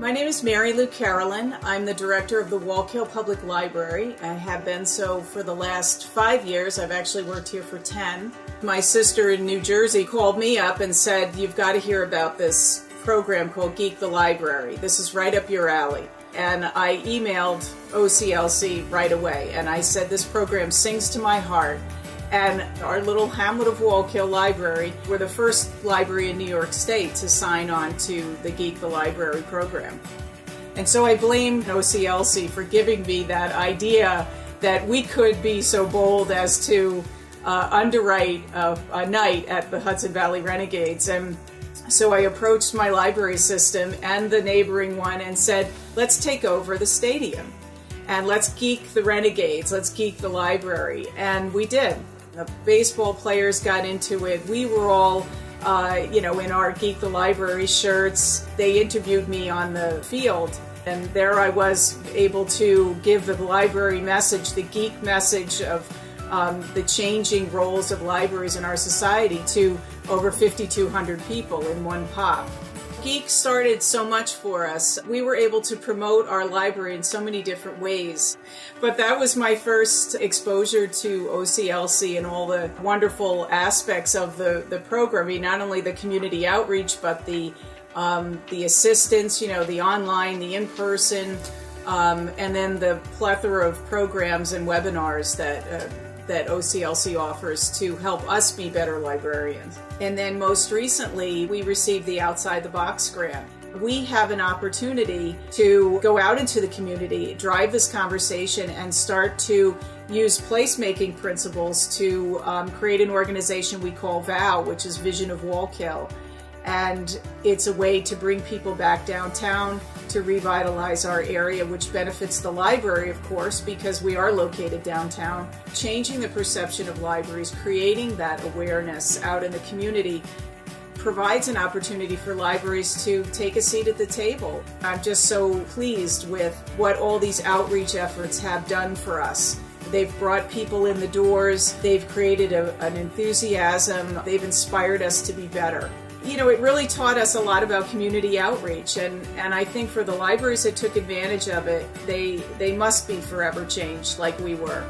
My name is Mary Lou Carolyn. I'm the director of the Wallkill Public Library. I have been so for the last 5 years. I've actually worked here for 10. My sister in New Jersey called me up and said, "You've got to hear about this program called Geek the Library. This is right up your alley." And I emailed OCLC right away, and I said, "This program sings to my heart." And our little hamlet of Wallkill Library were the first library in New York State to sign on to the Geek the Library program. And so I blame OCLC for giving me that idea that we could be so bold as to underwrite a night at the Hudson Valley Renegades. And so I approached my library system and the neighboring one and said, "Let's take over the stadium and let's geek the Renegades, let's geek the library." And we did. The baseball players got into it. We were all, in our Geek the Library shirts. They interviewed me on the field, and there I was able to give the library message, the geek message of the changing roles of libraries in our society to over 5,200 people in one pop. Geek started so much for us. We were able to promote our library in so many different ways. But that was my first exposure to OCLC and all the wonderful aspects of the program. I mean, not only the community outreach, but the assistance, the online, the in-person, and then the plethora of programs and webinars that OCLC offers to help us be better librarians. And then most recently, we received the Outside the Box grant. We have an opportunity to go out into the community, drive this conversation, and start to use placemaking principles to create an organization we call VOW, which is Vision of Wallkill. And it's a way to bring people back downtown, to revitalize our area, which benefits the library, of course, because we are located downtown. Changing the perception of libraries, creating that awareness out in the community provides an opportunity for libraries to take a seat at the table. I'm just so pleased with what all these outreach efforts have done for us. They've brought people in the doors, they've created an enthusiasm, they've inspired us to be better. It really taught us a lot about community outreach, and I think for the libraries that took advantage of it, they must be forever changed like we were.